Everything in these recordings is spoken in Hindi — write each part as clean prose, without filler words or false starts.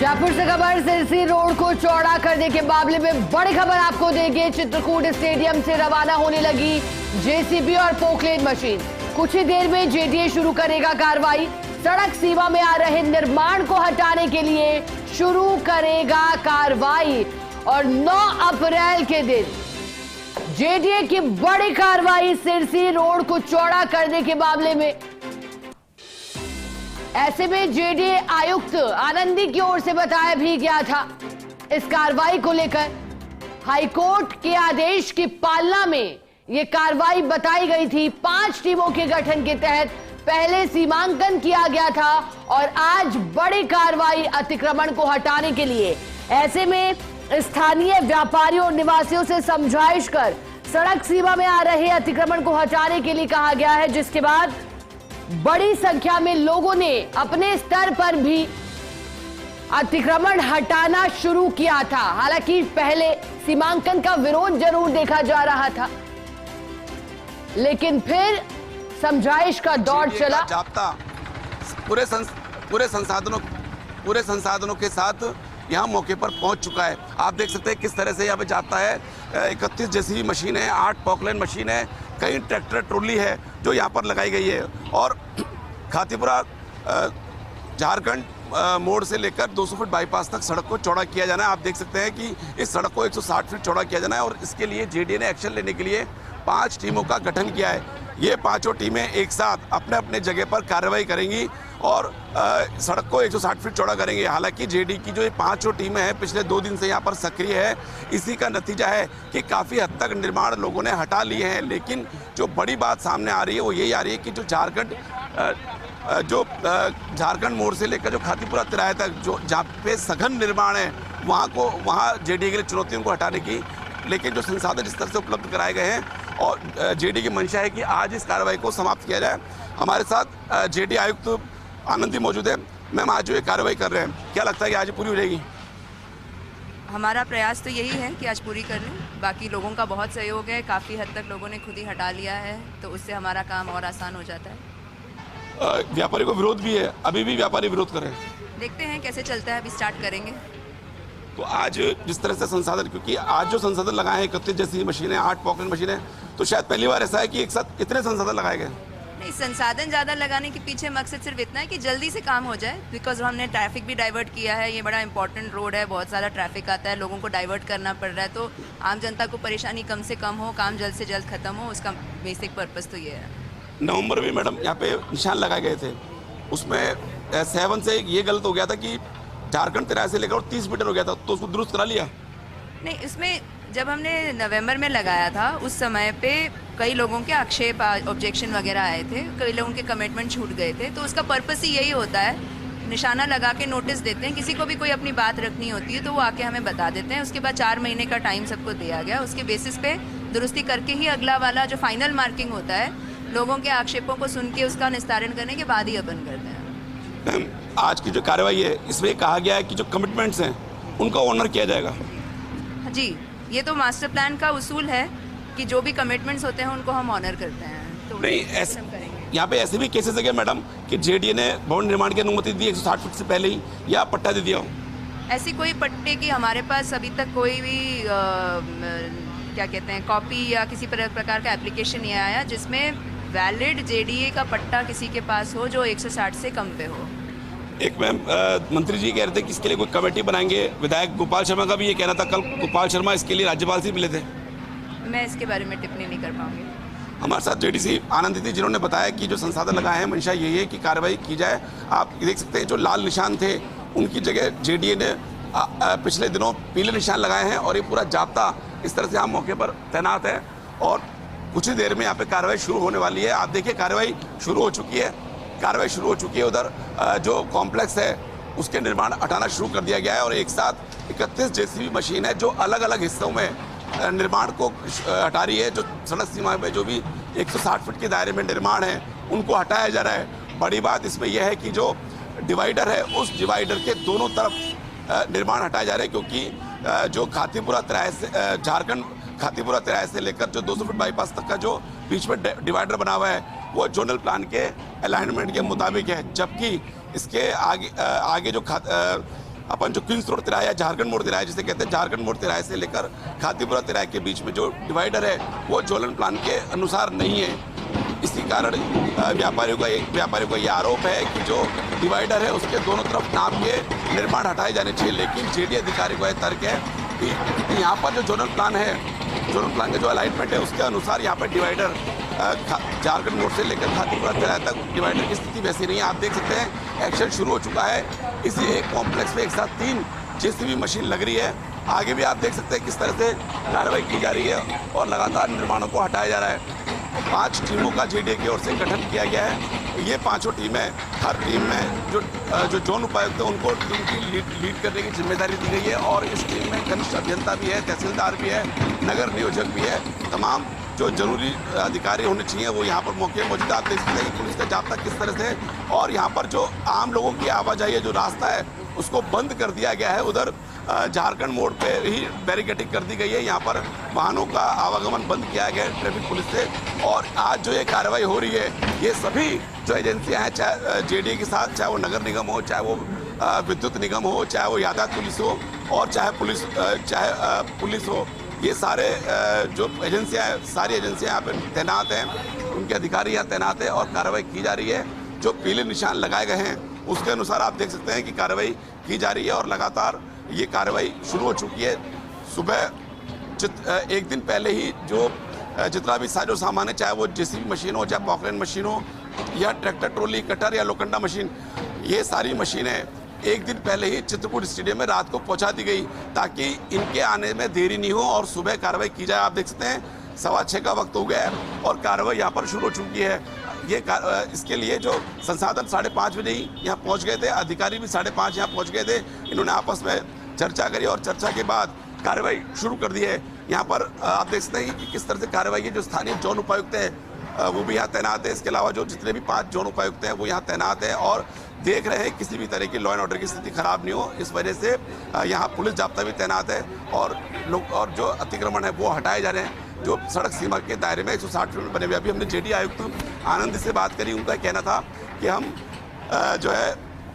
जयपुर से खबर, सिरसी रोड को चौड़ा करने के मामले में बड़ी खबर आपको देंगे। चित्रकूट स्टेडियम से रवाना होने लगी जेसीबी और पोकलेन मशीन। कुछ ही देर में जेडीए शुरू करेगा कार्रवाई। सड़क सीमा में आ रहे निर्माण को हटाने के लिए शुरू करेगा कार्रवाई। और 9 अप्रैल के दिन जेडीए की बड़ी कार्रवाई सिरसी रोड को चौड़ा करने के मामले में। ऐसे में जेडीए आयुक्त आनंदी की ओर से बताया भी गया था इस कार्रवाई को लेकर। हाईकोर्ट के आदेश की पालना में यह कार्रवाई बताई गई थी। 5 टीमों के गठन के तहत पहले सीमांकन किया गया था और आज बड़ी कार्रवाई अतिक्रमण को हटाने के लिए। ऐसे में स्थानीय व्यापारियों और निवासियों से समझाइश कर सड़क सीमा में आ रहे अतिक्रमण को हटाने के लिए कहा गया है, जिसके बाद बड़ी संख्या में लोगों ने अपने स्तर पर भी अतिक्रमण हटाना शुरू किया था। हालांकि पहले सीमांकन का विरोध जरूर देखा जा रहा था, लेकिन फिर समझाइश का दौर चला। जाप्ता पूरे संसाधनों के साथ यहाँ मौके पर पहुंच चुका है। आप देख सकते हैं किस तरह से यहाँ पे जाता है। 31 जेसीबी मशीन है, 8 पॉकलाइन मशीन है, कई ट्रैक्टर ट्रॉली है जो यहाँ पर लगाई गई है। और खातीपुरा झारखंड मोड़ से लेकर 200 फीट बाईपास तक सड़क को चौड़ा किया जाना है। आप देख सकते हैं कि इस सड़क को 160 फीट चौड़ा किया जाना है और इसके लिए जेडीए ने एक्शन लेने के लिए 5 टीमों का गठन किया है। ये 5 टीमें एक साथ अपने अपने जगह पर कार्रवाई करेंगी और सड़क को 160 फीट चौड़ा करेंगे। हालांकि जेडी की जो ये 5 टीमें हैं पिछले 2 दिन से यहाँ पर सक्रिय है। इसी का नतीजा है कि काफ़ी हद तक निर्माण लोगों ने हटा लिए हैं। लेकिन जो बड़ी बात सामने आ रही है वो यही आ रही है कि जो झारखंड मोड़ से लेकर जो खातीपुरा तिराहे तक जो जहाँ पे सघन निर्माण है वहाँ जेडीए के लिए चुनौतियों को हटाने की, लेकिन जो संसाधन इस तरह से उपलब्ध कराए गए हैं और जेडीए की मंशा है कि आज इस कार्रवाई को समाप्त किया जाए। हमारे साथ जेडीए आयुक्त आनंदी मौजूद है। मैम, आज जो ये कार्रवाई कर रहे हैं, क्या लगता है कि आज पूरी हो जाएगी? हमारा प्रयास तो यही है कि आज पूरी कर लें। बाकी लोगों का बहुत सहयोग है, काफ़ी हद तक लोगों ने खुद ही हटा लिया है, तो उससे हमारा काम और आसान हो जाता है। व्यापारी को विरोध भी है, अभी भी व्यापारी विरोध कर रहे हैं। देखते हैं कैसे चलता है, अभी स्टार्ट करेंगे। तो आज जिस तरह से संसाधन, क्योंकि आज जो संसाधन लगाए हैं 31 जैसी मशीनें, 8 पॉकेट मशीनें, तो शायद पहली बार ऐसा है कि एक साथ इतने संसाधन लगाए गए। नहीं, संसाधन ज़्यादा लगाने के पीछे मकसद सिर्फ इतना है कि जल्दी से काम हो जाए। बिकॉज हमने ट्रैफिक भी डाइवर्ट किया है। ये बड़ा इंपॉर्टेंट रोड है, बहुत ज़्यादा ट्रैफिक आता है, लोगों को डाइवर्ट करना पड़ रहा है। तो आम जनता को परेशानी कम से कम हो, काम जल्द से जल्द खत्म हो, उसका बेसिक पर्पज़ तो ये है। नवंबर में मैडम यहाँ पे निशान लगाए गए थे, उसमें 7 से ये गलत हो गया था कि झारखंड तिराहे से लेकर 30 मीटर हो गया था, तो उसको दुरुस्त करा लिया। नहीं, इसमें जब हमने नवंबर में लगाया था उस समय पे कई लोगों के आक्षेप, ऑब्जेक्शन वगैरह आए थे, कई लोगों के कमिटमेंट छूट गए थे। तो उसका पर्पस ही यही होता है, निशाना लगा के नोटिस देते हैं। किसी को भी कोई अपनी बात रखनी होती है तो वो आके हमें बता देते हैं। उसके बाद 4 महीने का टाइम सबको दिया गया। उसके बेसिस पे दुरुस्ती करके ही अगला वाला जो फाइनल मार्किंग होता है, लोगों के आक्षेपों को सुन के उसका निस्तारण करने के बाद ही अपन करते हैं। आज की जो कार्रवाई है इसमें कहा गया है कि जो कमिटमेंट्स हैं उनका ऑनर किया जाएगा। जी, ये तो मास्टर प्लान का उसूल है कि जो भी कमिटमेंट्स होते हैं उनको हम ऑनर करते हैं। तो नहीं, ऐसे यहाँ पे ऐसे भी केसेस है क्या मैडम कि जेडीए ने भवन निर्माण की अनुमति दी 160 फीट से पहले ही, या पट्टा दे दिया हो? ऐसी कोई पट्टे की हमारे पास अभी तक कोई भी क्या कहते हैं कॉपी या किसी प्रकार का एप्लीकेशन नहीं आया जिसमें वैलिड जेडीए का पट्टा किसी के पास हो जो 160 से कम पे हो। एक मैम, मंत्री जी कह रहे थे कि इसके लिए कोई कमेटी बनाएंगे। विधायक गोपाल शर्मा का भी ये कहना था, कल गोपाल शर्मा इसके लिए राज्यपाल से मिले थे। मैं इसके बारे में टिप्पणी नहीं कर पाऊंगी। हमारे साथ जेडीसी आनंदी थी, जिन्होंने बताया कि जो संसाधन लगाए हैं मंशा यही है कि कार्रवाई की जाए। आप देख सकते हैं जो लाल निशान थे उनकी जगह जेडीए ने पिछले दिनों पीले निशान लगाए हैं और ये पूरा जाप्ता इस तरह से यहाँ मौके पर तैनात है और कुछ ही देर में यहाँ पे कार्रवाई शुरू होने वाली है। आप देखिए कार्रवाई शुरू हो चुकी है। उधर जो कॉम्प्लेक्स है उसके निर्माण हटाना शुरू कर दिया गया है और एक साथ 31 जेसीबी मशीन है जो अलग अलग हिस्सों में निर्माण को हटा रही है। जो सड़क सीमा में जो भी 160 फीट के दायरे में निर्माण है उनको हटाया जा रहा है। बड़ी बात इसमें यह है कि जो डिवाइडर है उस डिवाइडर के दोनों तरफ निर्माण हटाए जा रहे हैं, क्योंकि जो खातीपुरा तिराहे से झारखंड खातीपुरा तिराहे से लेकर जो 200 फीट बाईपास तक का जो बीच में डिवाइडर बना हुआ है वो जोनल प्लान के अलाइनमेंट के मुताबिक है, जबकि इसके आगे जो अपन जो क्वींस रोड तिराया, झारखंड मोड़ तिराया जिसे कहते हैं, झारखंड मोड़ तिराहे से लेकर खातीपुरा तिराहे के बीच में जो डिवाइडर है वो जोलन प्लान के अनुसार नहीं है। इसी कारण व्यापारियों का ये आरोप है कि जो डिवाइडर है उसके दोनों तरफ नाप के निर्माण हटाए जाने चाहिए। लेकिन जेडी अधिकारी का यह तर्क है कि यहाँ पर जो जोनल प्लान है, जोनल प्लान का जो अलाइनमेंट है उसके अनुसार यहाँ पर डिवाइडर झारखंड मोड़ से लेकर खातीपुरा तिराहे तक डिवाइडर की स्थिति वैसी नहीं है। आप देख सकते हैं एक्शन शुरू हो चुका है। इसी एक कॉम्प्लेक्स में एक साथ 3 जेसीबी मशीन लग रही है। आगे भी आप देख सकते हैं किस तरह से कार्रवाई की जा रही है और लगातार निर्माणों को हटाया जा रहा है। 5 टीमों का जेडीए की ओर से गठन किया गया है। ये 5 टीमें, हर टीम में जो जोन उपायुक्त है उनको टीम की लीड करने की जिम्मेदारी दी गई है और इस टीम में कनिष्ठ अभियंता भी है, तहसीलदार भी है, नगर नियोजक भी है। तमाम जो जरूरी अधिकारी होने चाहिए वो यहाँ पर मौके पर मौजूद। आप देख सकते हैं कि पुलिस का जाब्ता किस तरह से, और यहाँ पर जो आम लोगों की आवाजाही है, जो रास्ता है उसको बंद कर दिया गया है। उधर झारखंड मोड़ पे ही बैरिकेडिंग कर दी गई है। यहाँ पर वाहनों का आवागमन बंद किया गया है ट्रैफिक पुलिस से। और आज जो ये कार्रवाई हो रही है, ये सभी जो एजेंसियां हैं, चाहे जेडीए के साथ, चाहे वो नगर निगम हो, चाहे वो विद्युत निगम हो, चाहे वो यातायात पुलिस हो, और चाहे पुलिस हो, ये सारे जो एजेंसियां हैं, सारी एजेंसियां यहाँ पर तैनात हैं, उनके अधिकारी यहाँ तैनात हैं और कार्रवाई की जा रही है। जो पीले निशान लगाए गए हैं उसके अनुसार आप देख सकते हैं कि कार्रवाई की जा रही है और लगातार ये कार्रवाई शुरू हो चुकी है। सुबह एक दिन पहले ही जो जितना भी साजो सामान है, चाहे वो जेसीबी मशीन हो, चाहे पॉकलैंड मशीन हो, या ट्रैक्टर ट्रॉली, कटर या लोखंडा मशीन, ये सारी मशीनें एक दिन पहले ही चित्रकूट स्टेडियम में रात को पहुंचा दी गई ताकि इनके आने में देरी नहीं हो और सुबह कार्रवाई की जाए। आप देख सकते हैं 6:15 का वक्त हो गया है और कार्रवाई यहाँ पर शुरू हो चुकी है। इसके लिए जो संसाधन 5:30 बजे ही यहाँ पहुँच गए थे, अधिकारी भी 5:30 यहाँ पहुँच गए थे। इन्होंने आपस में चर्चा करी और चर्चा के बाद कार्रवाई शुरू कर दी है। यहाँ पर आप देख सकते हैं कि किस तरह से कार्रवाई है। जो स्थानीय जोन उपायुक्त है वो भी यहाँ तैनात है। इसके अलावा जो जितने भी 5 जोन उपायुक्त हैं वो यहाँ तैनात है और देख रहे हैं किसी भी तरह की लॉ एंड ऑर्डर की स्थिति खराब नहीं हो। इस वजह से यहाँ पुलिस जाब्ता भी तैनात है और जो अतिक्रमण है वो हटाए जा रहे हैं जो सड़क सीमा के दायरे में 160 फीट बने हुए। अभी हमने जेडी आयुक्त आनंद से बात करी, उनका कहना था कि हम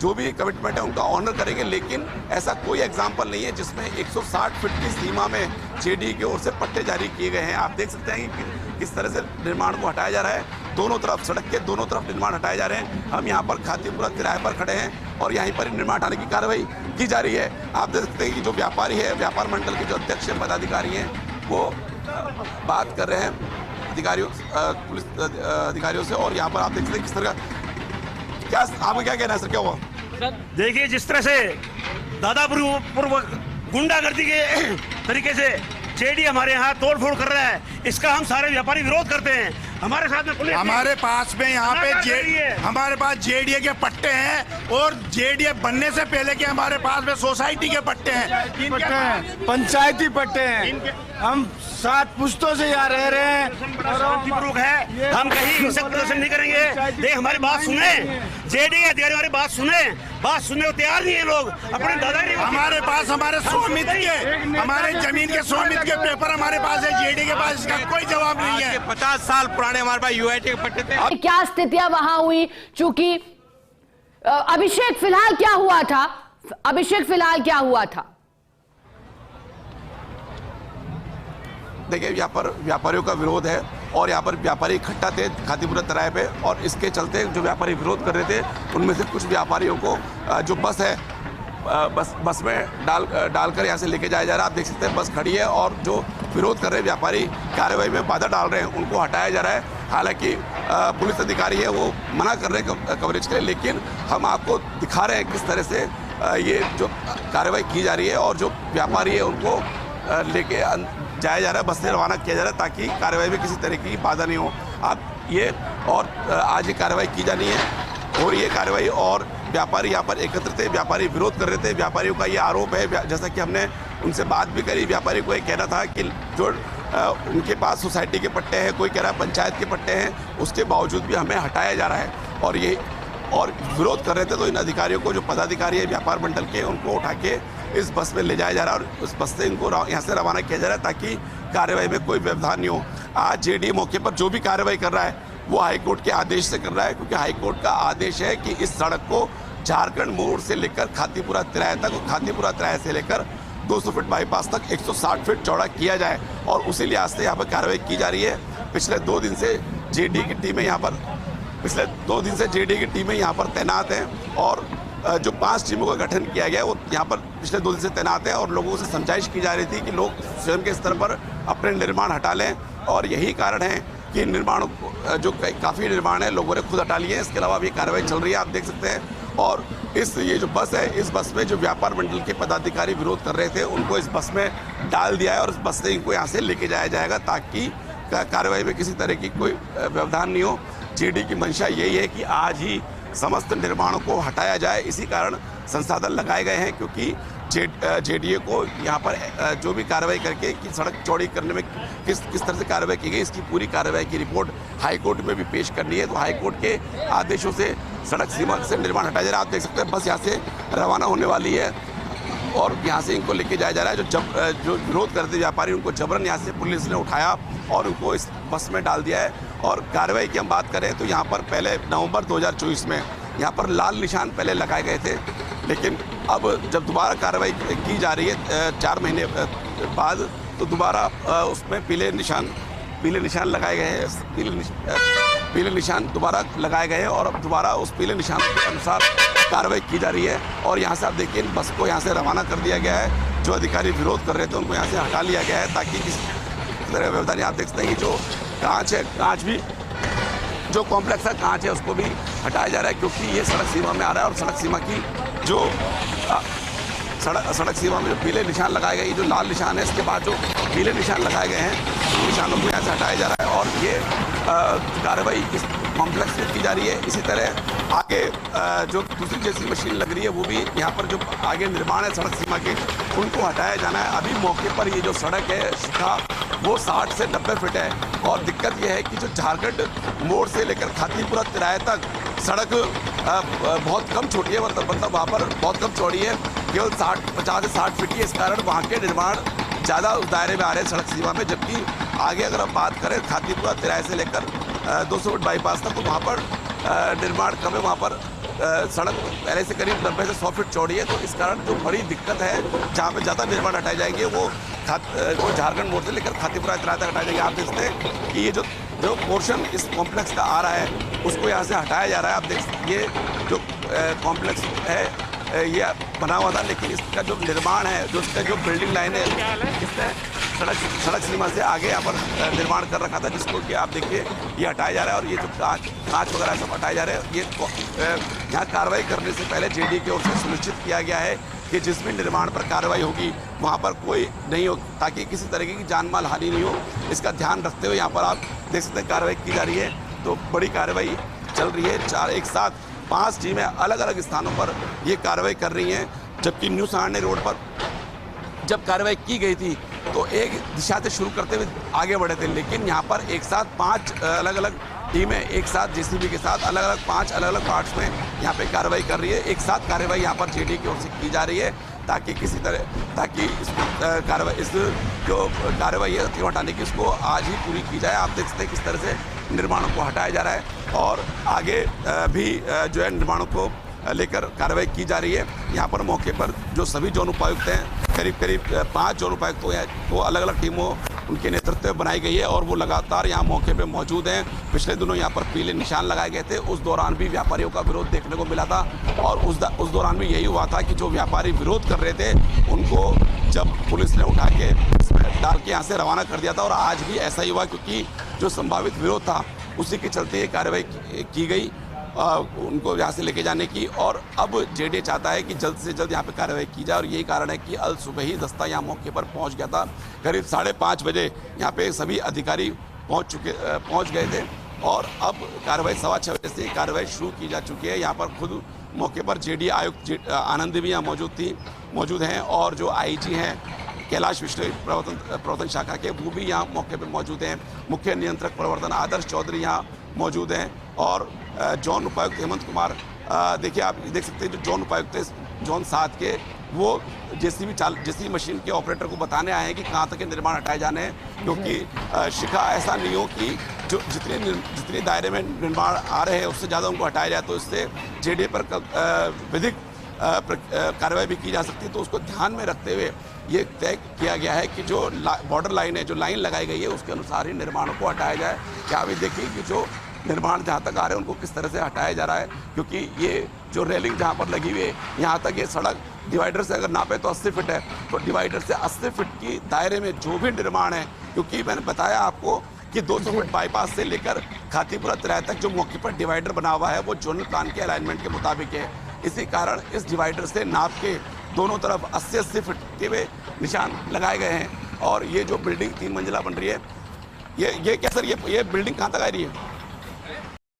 जो भी कमिटमेंट है उनका ऑनर करेंगे, लेकिन ऐसा कोई एग्जाम्पल नहीं है जिसमें 160 फीट की सीमा में जेडी की ओर से पट्टे जारी किए गए हैं। आप देख सकते हैं कि किस तरह से निर्माण को हटाया जा रहा है। दोनों तरफ, सड़क के दोनों तरफ निर्माण हटाए जा रहे हैं। हम यहाँ पर खातीपुरा तिराहे पर खड़े हैं और यहीं पर निर्माण हटाने की कार्रवाई की जा रही है। आप देख सकते हैं कि जो व्यापारी है, व्यापार मंडल के जो अध्यक्ष पदाधिकारी हैं वो बात कर रहे हैं पुलिस अधिकारियों से। और यहाँ पर आप देख सकते हैं किस तरह का, क्या आपको क्या कहना है सर, क्या हुआ? देखिए, जिस तरह से दादापुर गुंडागर्दी के तरीके से जेडी हमारे यहाँ तोड़फोड़ कर रहा है, इसका हम सारे व्यापारी विरोध करते हैं। हमारे साथ में पुलिस, हमारे पास में यहाँ पे हमारे पास जेडीए के पट्टे हैं और जेडीए बनने से पहले के हमारे पास में सोसाइटी के पट्टे हैं, पंचायती पट्टे हैं। हम 7 पुश्तों से यहाँ रह रहे हैं और शांतिपूर्वक है। हम कहीं हिंसक प्रदर्शन नहीं करेंगे। देख, हमारी बात सुने, जेडी अधिकारी हमारी बात सुनने को तैयार नहीं है लोग। अपने दादागिरी, हमारे पास हमारे स्वामित्व के, हमारे जमीन के स्वामित्व के पेपर हमारे पास है, जेडी के पास इसका कोई जवाब नहीं है। 50 साल पुराने हमारे पास यूआईटी के पट्टे थे। क्या स्थितियां वहां हुई? चूंकि अभिषेक फिलहाल क्या हुआ था? देखिए, यहाँ पर व्यापारियों का विरोध है और यहाँ पर व्यापारी इकट्ठा थे खातीपुरा तिराहे पे और इसके चलते जो व्यापारी विरोध कर रहे थे उनमें से कुछ व्यापारियों को जो बस है, बस में डालकर यहाँ से लेके जाया जा रहा है। आप देख सकते हैं बस खड़ी है और जो विरोध कर रहे व्यापारी कार्रवाई में बाधा डाल रहे हैं उनको हटाया जा रहा है। हालांकि पुलिस अधिकारी है वो मना कर रहे हैं कवरेज के लिए, लेकिन हम आपको दिखा रहे हैं किस तरह से ये जो कार्रवाई की जा रही है और जो व्यापारी है उनको लेके जाया जा रहा है, बस से रवाना किया जा रहा है ताकि कार्रवाई में किसी तरह की बाधा नहीं हो। आप ये और आज ये कार्रवाई की जानी है और ये कार्रवाई, और व्यापारी यहाँ पर एकत्र थे, व्यापारी विरोध कर रहे थे। व्यापारियों का ये आरोप है, जैसा कि हमने उनसे बात भी करी, व्यापारी को ये कहना था कि जो उनके पास सोसाइटी के पट्टे हैं, कोई कह रहा है पंचायत के पट्टे हैं, उसके बावजूद भी हमें हटाया जा रहा है और विरोध कर रहे थे। तो इन अधिकारियों को, जो पदाधिकारी है व्यापार मंडल के, उनको उठा के इस बस में ले जाया जा रहा है और उस बस से इनको यहाँ से रवाना किया जा रहा है ताकि कार्रवाई में कोई व्यवधान नहीं हो। आज जेडी मौके पर जो भी कार्रवाई कर रहा है वो हाईकोर्ट के आदेश से कर रहा है, क्योंकि हाईकोर्ट का आदेश है कि इस सड़क को झारखंड मोड़ से लेकर खातीपुरा तिराहे तक और खातीपुरा तिराहे से लेकर 200 फीट बाईपास तक 160 फीट चौड़ा किया जाए और उसी लिहाज से यहाँ पर कार्रवाई की जा रही है। पिछले 2 दिन से जेडी की टीमें यहाँ पर तैनात हैं और जो 5 टीमों का गठन किया गया है वो यहाँ पर पिछले 2 दिन से तैनात है और लोगों से समझाइश की जा रही थी कि लोग स्वयं के स्तर पर अपने निर्माण हटा लें और यही कारण है कि निर्माण जो काफ़ी निर्माण है लोगों ने खुद हटा लिए हैं। इसके अलावा भी कार्रवाई चल रही है, आप देख सकते हैं। और ये जो बस है, इस बस में जो व्यापार मंडल के पदाधिकारी विरोध कर रहे थे उनको इस बस में डाल दिया है और इस बस से इनको यहाँ से लेके जाया जाएगा ताकि कार्रवाई में किसी तरह की कोई व्यवधान नहीं हो। जेडी की मंशा यही है कि आज ही समस्त निर्माणों को हटाया जाए, इसी कारण संसाधन लगाए गए हैं क्योंकि जेडीए को यहाँ पर जो भी कार्रवाई करके कि सड़क चौड़ी करने में किस तरह से कार्रवाई की गई इसकी पूरी कार्रवाई की रिपोर्ट हाई कोर्ट में भी पेश करनी है। तो हाई कोर्ट के आदेशों से सड़क सीमा से निर्माण हटाया जा रहा है। आप देख सकते हैं बस यहाँ से रवाना होने वाली है और यहाँ से इनको लेके जाया जा रहा है। जो विरोध करते व्यापारी उनको जबरन यहाँ से पुलिस ने उठाया और उनको इस बस में डाल दिया है। और कार्रवाई की हम बात करें तो यहाँ पर पहले नवंबर 2024 में यहाँ पर लाल निशान पहले लगाए गए थे, लेकिन अब जब दोबारा कार्रवाई की जा रही है 4 महीने बाद तो दोबारा उसमें पीले निशान लगाए गए हैं। पीले निशान दोबारा लगाए गए हैं और अब दोबारा उस पीले निशान के अनुसार कार्रवाई की जा रही है। और यहाँ से आप देखिए बस को यहाँ से रवाना कर दिया गया है। जो अधिकारी विरोध कर रहे थे उनको यहाँ से हटा लिया गया है ताकि किसी तरह व्यवधान। आप देख सकते हैं जो कांच है, कांच भी जो कॉम्प्लेक्स है कांच है उसको भी हटाया जा रहा है क्योंकि ये सड़क सीमा में आ रहा है और सड़क सीमा की जो सड़क सीमा में जो पीले निशान लगाए गए, जो लाल निशान है इसके बाद जो पीले निशान लगाए गए हैं निशानों को यहाँ से हटाया जा रहा है और ये कार्रवाई इस कॉम्प्लेक्स में की जा रही है। इसी तरह आगे जो दूसरी जैसी मशीन लग रही है वो भी यहाँ पर जो आगे निर्माण है सड़क सीमा के उनको हटाया जाना है। अभी मौके पर ये जो सड़क है शिखा वो 60 से 90 फीट है और दिक्कत यह है कि जो झारखंड मोड़ से लेकर खातीपुरा तिराहे तक सड़क बहुत कम छोटी है, मतलब वहाँ पर बहुत कम चौड़ी है, केवल 50 से 60 फीट की। इस कारण वहाँ के निर्माण ज़्यादा उस दायरे में आ रहे हैं सड़क सीमा में, जबकि आगे अगर हम बात करें खातीपुरा तिराहे से लेकर 200 फीट बाईपास तक तो वहाँ पर निर्माण कम है। वहाँ पर सड़क पहले से करीब 90 से 100 फीट चौड़ी है। तो इस कारण जो बड़ी दिक्कत है जहाँ पे ज़्यादा निर्माण हटाए जाएंगे वो झारखंड मोड़ से लेकर खातीपुरा तिराहे तक हटाए जाएंगे। आप देखते हैं कि ये जो पोर्शन इस कॉम्प्लेक्स का आ रहा है उसको यहाँ से हटाया जा रहा है। आप देख सकते ये जो कॉम्प्लेक्स है ये बना हुआ था, लेकिन इसका जो निर्माण है, जो इसका जो बिल्डिंग लाइन है इसने सड़क सीमा से आगे यहाँ पर निर्माण कर रखा था, जिसको कि आप देखिए ये हटाया जा रहा है और ये जो कांच वगैरह सब हटाए जा रहे हैं। ये यहाँ कार्रवाई करने से पहले जेडी की ओर से सुनिश्चित किया गया है कि जिस भी निर्माण पर कार्रवाई होगी वहाँ पर कोई नहीं हो, ताकि किसी तरीके की जान माल हानि नहीं हो। इसका ध्यान रखते हुए यहाँ पर आप देख सकते हैं कार्रवाई की जा रही है। तो बड़ी कार्रवाई चल रही है। एक साथ 5 टीमें अलग अलग स्थानों पर ये कार्रवाई कर रही हैं, जबकि न्यू सहारनपुर रोड पर जब कार्रवाई की गई थी तो एक दिशा से शुरू करते हुए आगे बढ़े थे, लेकिन यहाँ पर एक साथ 5 अलग अलग टीमें एक साथ जेसीबी के साथ अलग अलग 5 अलग अलग पार्ट्स में यहाँ पे कार्रवाई कर रही है। एक साथ कार्रवाई यहाँ पर जेडी की ओर से की जा रही है ताकि इस जो कार्रवाई है हथियार हटाने की उसको आज ही पूरी की जाए। आप देख सकते हैं किस तरह से निर्माणों को हटाया जा रहा है और आगे भी जो है निर्माणों को लेकर कार्रवाई की जा रही है। यहाँ पर मौके पर जो सभी जोन उपायुक्त हैं, करीब 5 जोन उपायुक्तों हैं, वो अलग अलग टीमों उनके नेतृत्व में बनाई गई है और वो लगातार यहाँ मौके पे मौजूद हैं। पिछले दिनों यहाँ पर पीले निशान लगाए गए थे, उस दौरान भी व्यापारियों का विरोध देखने को मिला था और उस दौरान भी यही हुआ था कि जो व्यापारी विरोध कर रहे थे उनको जब पुलिस ने उठा के डाल के यहाँ से रवाना कर दिया था। और आज भी ऐसा ही हुआ क्योंकि जो संभावित विरोध था उसी के चलते ये कार्रवाई की गई उनको यहाँ से लेके जाने की। और अब जेडी चाहता है कि जल्द से जल्द यहाँ पे कार्रवाई की जाए और यही कारण है कि अल सुबह ही दस्ता यहाँ मौके पर पहुँच गया था। करीब 5:30 बजे यहाँ पे सभी अधिकारी पहुँच गए थे और अब कार्रवाई 6:15 बजे से कार्रवाई शुरू की जा चुकी है। यहाँ पर खुद मौके पर जेडी आयुक्त आनंद भी यहाँ मौजूद हैं और जो आईजी हैं कैलाश विश्व प्रवर्तन शाखा के वो भी यहाँ मौके पर मौजूद हैं। मुख्य नियंत्रक प्रवर्तन आदर्श चौधरी यहाँ मौजूद हैं और जोन उपायुक्त हेमंत कुमार देखिए आप देख सकते हैं जो जोन उपायुक्त है जोन 7 के वो जेसीबी मशीन के ऑपरेटर को बताने आए हैं कि कहाँ तक के निर्माण हटाए जाने हैं, क्योंकि शिखा ऐसा नहीं हो कि जो जितने दायरे में निर्माण आ रहे हैं उससे ज़्यादा उनको हटाया जाए तो इससे जेडीए पर विधिक कार्रवाई भी की जा सकती है। तो उसको ध्यान में रखते हुए ये तय किया गया है कि जो बॉर्डर लाइन है, जो लाइन लगाई गई है, उसके अनुसार ही निर्माणों को हटाया जाए। क्या अभी देखिए कि जो निर्माण जहाँ तक आ रहे हैं उनको किस तरह से हटाया जा रहा है, क्योंकि ये जो रेलिंग जहाँ पर लगी हुई है यहाँ तक ये सड़क डिवाइडर से अगर नापे तो 80 फीट है, तो डिवाइडर से 80 फीट की दायरे में जो भी निर्माण है, क्योंकि मैंने बताया आपको कि 200 फीट बाईपास से लेकर खातीपुरा तिराया तक जो मौके पर डिवाइडर बना हुआ है वो जोनल प्लान के अलाइनमेंट के मुताबिक है। इसी कारण इस डिवाइडर से नाप के दोनों तरफ 80-80 फीट के निशान लगाए गए हैं। और ये जो बिल्डिंग 3 मंजिला बन रही है, ये क्या सर, ये बिल्डिंग कहाँ तक आ रही है?